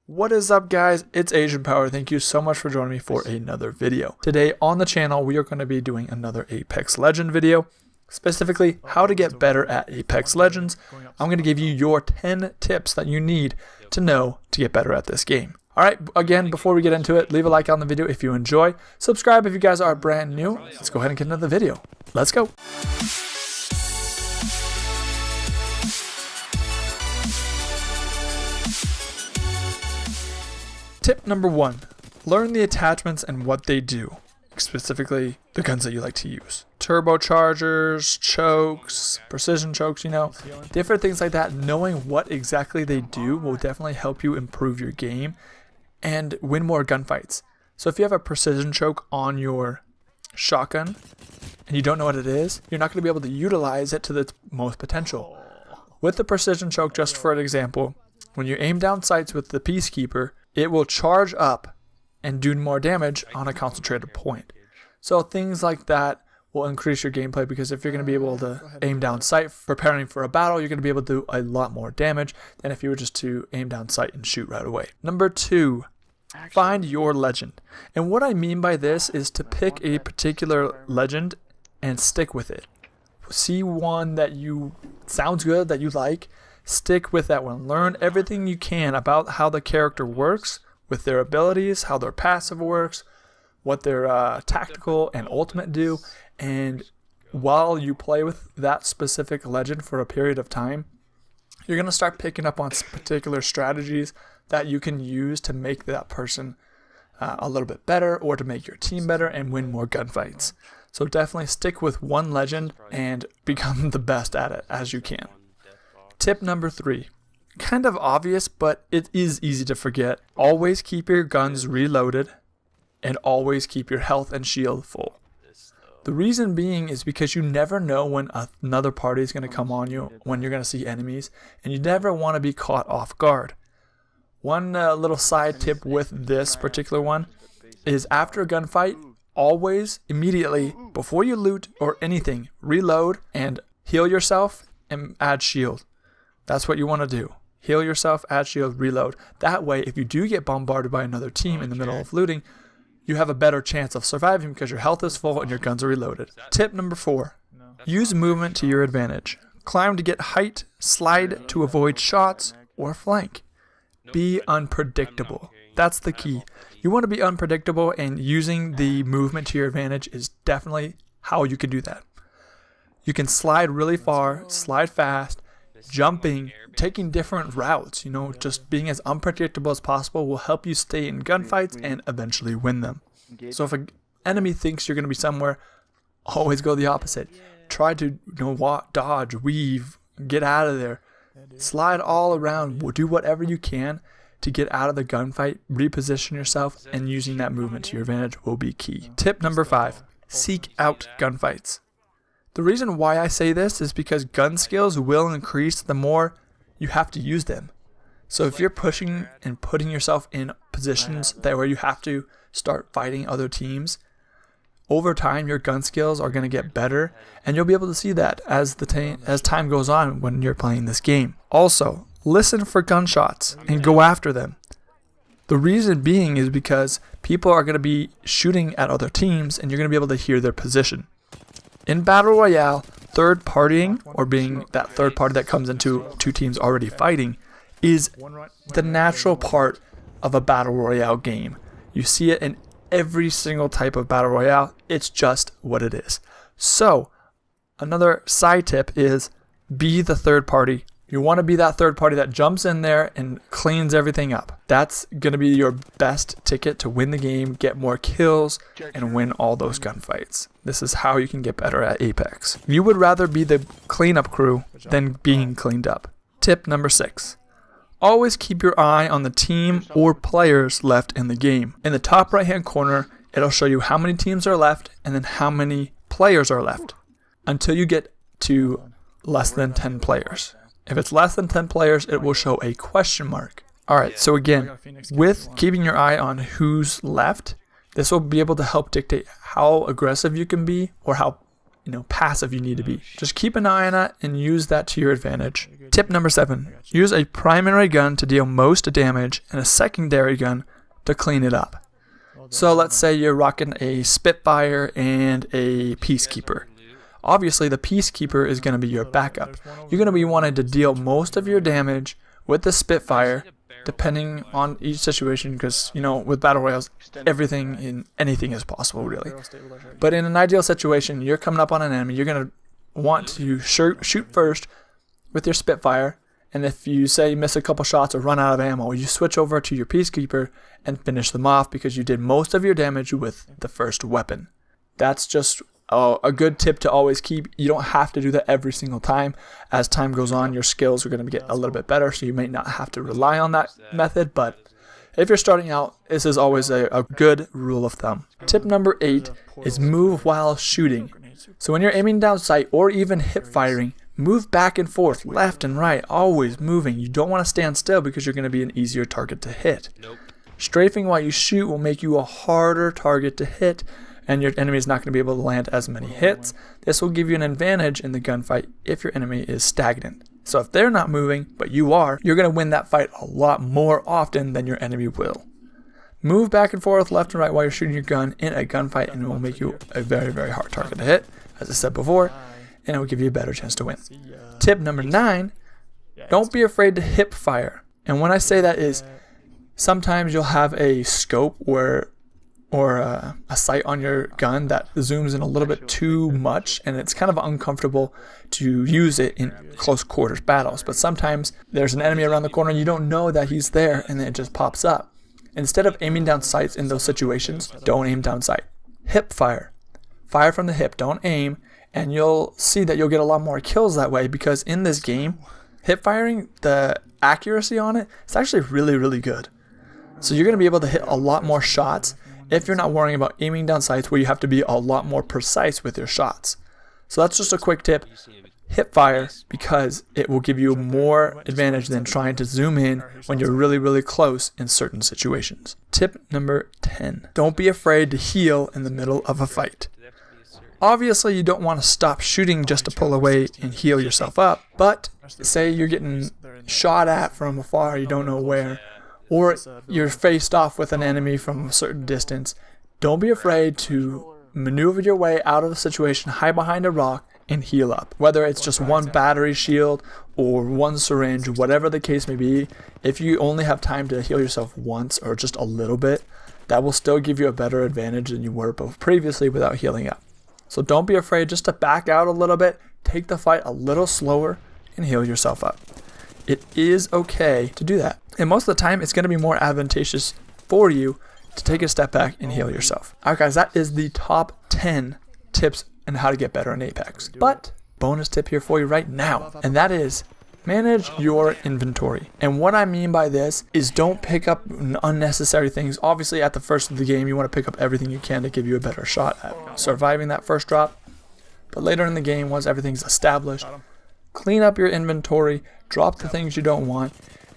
What is up, guys? It's Asian Power. Thank you so much for joining me for another video. Today on the channel, we are going to be doing another Apex Legends video, specifically how to get better at Apex Legends. I'm going to give you your 10 tips that you need to know to get better at this game. Alright, again, before we get into it, leave a like on the video if you enjoy. Subscribe if you guys are brand new. Let's go ahead and get into the video. Let's go. Tip number 1, learn the attachments and what they do, specifically the guns that you like to use. Turbochargers, chokes, precision chokes, different things like that. Knowing what exactly they do will definitely help you improve your game and win more gunfights. So if you have a precision choke on your shotgun and you don't know what it is, you're not going to be able to utilize it to its most potential. With the precision choke, just for an example, when you aim down sights with the Peacekeeper, it will charge up and do more damage on a concentrated point. So things like that will increase your gameplay, because if you're going to be able to aim down sight preparing for a battle, you're going to be able to do a lot more damage than if you were just to aim down sight and shoot right away. Number 2, find your legend. And what I mean by this is to pick a particular legend and stick with it. See one that sounds good, that you like. Stick with that one. Learn everything you can about how the character works with their abilities, how their passive works, what their tactical and ultimate do. And while you play with that specific legend for a period of time, you're going to start picking up on particular strategies that you can use to make that person a little bit better, or to make your team better and win more gunfights. So definitely stick with one legend and become the best at it as you can. Tip number 3, kind of obvious, but it is easy to forget. Always keep your guns reloaded and always keep your health and shield full. The reason being is because you never know when another party is going to come on you, when you're going to see enemies, and you never want to be caught off guard. One little side tip with this particular one is, after a gunfight, always, immediately, before you loot or anything, reload and heal yourself and add shield. That's what you want to do. Heal yourself, add shield, reload. That way, if you do get bombarded by another team in the middle of looting, you have a better chance of surviving because your health is full and your guns are reloaded. Tip number 4, use movement to your advantage. Climb to get height, slide to avoid shots, or flank. Be unpredictable. That's the key. You want to be unpredictable, and using the movement to your advantage is definitely how you can do that. You can slide really far, slide fast, jumping, taking different routes, just being as unpredictable as possible will help you stay in gunfights and eventually win them. So if an enemy thinks you're going to be somewhere, always go the opposite. Try to dodge, weave, get out of there, slide all around, do whatever you can to get out of the gunfight, reposition yourself, and using that movement to your advantage will be key. Tip number 5, seek out gunfights. The reason why I say this is because gun skills will increase the more you have to use them. So if you're pushing and putting yourself in positions where you have to start fighting other teams, over time your gun skills are going to get better, and you'll be able to see that as time goes on when you're playing this game. Also, listen for gunshots and go after them. The reason being is because people are going to be shooting at other teams, and you're going to be able to hear their position. In Battle Royale, third partying, or being that third party that comes into two teams already fighting, is the natural part of a Battle Royale game. You see it in every single type of Battle Royale. It's just what it is. So, another side tip is be the third party. You want to be that third party that jumps in there and cleans everything up. That's going to be your best ticket to win the game, get more kills, and win all those gunfights. This is how you can get better at Apex. You would rather be the cleanup crew than being cleaned up. Tip number 6. Always keep your eye on the team or players left in the game. In the top right hand corner, it'll show you how many teams are left and then how many players are left, until you get to less than 10 players. If it's less than 10 players, it will show a question mark. Alright, so again, with keeping your eye on who's left, this will be able to help dictate how aggressive you can be or how passive you need to be. Just keep an eye on that and use that to your advantage. Tip number 7, use a primary gun to deal most damage and a secondary gun to clean it up. So let's say you're rocking a Spitfire and a Peacekeeper. Obviously the Peacekeeper is going to be your backup. You're going to be wanting to deal most of your damage with the Spitfire, depending on each situation, because, you know, with Battle Royales, anything is possible, really. But in an ideal situation, you're coming up on an enemy, you're going to want to shoot first with your Spitfire, and if you say you miss a couple shots or run out of ammo, you switch over to your Peacekeeper and finish them off because you did most of your damage with the first weapon. That's just a good tip to always keep. You don't have to do that every single time. As time goes on, your skills are going to get a little bit better, so you may not have to rely on that method, but if you're starting out, this is always a good rule of thumb. Tip number 8 is move while shooting. So when you're aiming down sight or even hip firing, move back and forth, left and right, always moving. You don't want to stand still because you're going to be an easier target to hit. Strafing while you shoot will make you a harder target to hit, and your enemy is not going to be able to land as many hits. This will give you an advantage in the gunfight if your enemy is stagnant. So if they're not moving, but you are, you're going to win that fight a lot more often than your enemy will. Move back and forth, left and right while you're shooting your gun in a gunfight, and it will make you a very, very hard target to hit, as I said before, and it will give you a better chance to win. Tip number 9, don't be afraid to hip fire. And when I say that is, sometimes you'll have a scope or a sight on your gun that zooms in a little bit too much, and it's kind of uncomfortable to use it in close quarters battles. But sometimes there's an enemy around the corner and you don't know that he's there, and then it just pops up. Instead of aiming down sights in those situations, don't aim down sight. Hip fire. Fire from the hip, don't aim, and you'll see that you'll get a lot more kills that way, because in this game, hip firing, the accuracy on it is actually really, really good. So you're going to be able to hit a lot more shots if you're not worrying about aiming down sights where you have to be a lot more precise with your shots. So that's just a quick tip. Hip fire, because it will give you more advantage than trying to zoom in when you're really, really close in certain situations. Tip number 10. Don't be afraid to heal in the middle of a fight. Obviously, you don't want to stop shooting just to pull away and heal yourself up, but say you're getting shot at from afar, you don't know where, or you're faced off with an enemy from a certain distance, don't be afraid to maneuver your way out of the situation, hide behind a rock, and heal up. Whether it's just one battery shield or one syringe, whatever the case may be, if you only have time to heal yourself once or just a little bit, that will still give you a better advantage than you were previously without healing up. So don't be afraid just to back out a little bit, take the fight a little slower, and heal yourself up. It is okay to do that. And most of the time, it's going to be more advantageous for you to take a step back and heal yourself. Alright guys, that is the top 10 tips on how to get better in Apex. But, bonus tip here for you right now, and that is manage your inventory. And what I mean by this is don't pick up unnecessary things. Obviously, at the first of the game, you want to pick up everything you can to give you a better shot at surviving that first drop. But later in the game, once everything's established, clean up your inventory, drop the things you don't want.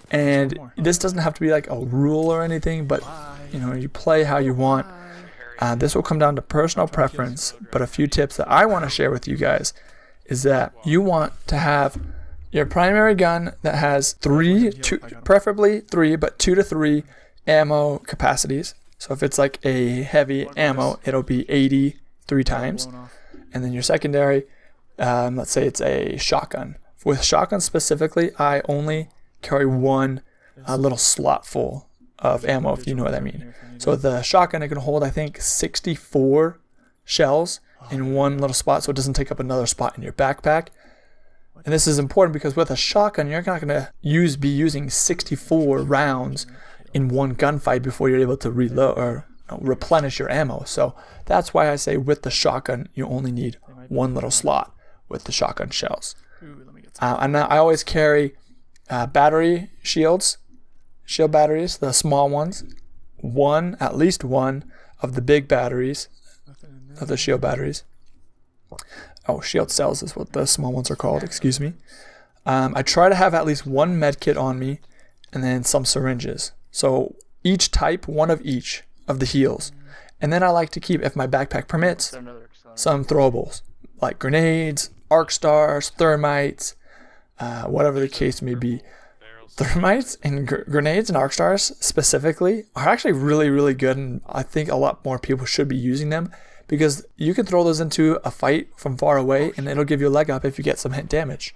And this doesn't have to be like a rule or anything, but you play how you want. This will come down to personal preference, but a few tips that I want to share with you guys is that you want to have your primary gun that has preferably 3, but 2 to 3 ammo capacities. So if it's like a heavy ammo, it'll be 80 3 times. And then your secondary, let's say it's a shotgun. With shotgun specifically, I only carry one little slot full of ammo, if you know what I mean. So the shotgun, it can hold, I think, 64 shells in one little spot, so it doesn't take up another spot in your backpack. And this is important because with a shotgun, you're not going to be using 64 rounds in one gunfight before you're able to reload or replenish your ammo. So that's why I say with the shotgun, you only need one little slot with the shotgun shells. And I always carry battery shield batteries, the small ones, at least one of the big batteries, of the shield batteries. Oh, shield cells is what the small ones are called, excuse me. I try to have at least one med kit on me, and then some syringes. So each type, one of each of the heals. And then I like to keep, if my backpack permits, some throwables, like grenades, arc stars, thermites, whatever the case may be. Thermites and grenades and arc stars specifically are actually really, really good, and I think a lot more people should be using them because you can throw those into a fight from far away and it'll give you a leg up if you get some hit damage.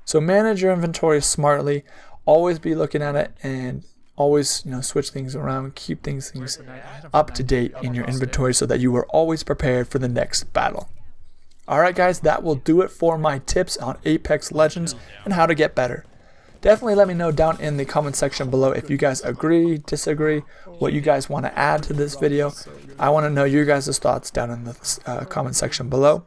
So manage your inventory smartly, always be looking at it, and always, switch things around, keep things up to date in your inventory so that you are always prepared for the next battle. Alright guys, that will do it for my tips on Apex Legends and how to get better. Definitely let me know down in the comment section below if you guys agree, disagree, what you guys want to add to this video. I want to know your guys' thoughts down in the comment section below.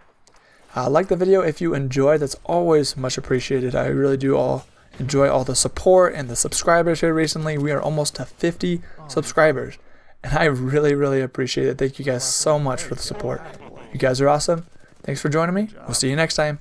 Like the video if you enjoyed, that's always much appreciated. I really do enjoy all the support and the subscribers here recently. We are almost to 50 subscribers, and I really, really appreciate it. Thank you guys so much for the support. You guys are awesome. Thanks for joining me. We'll see you next time.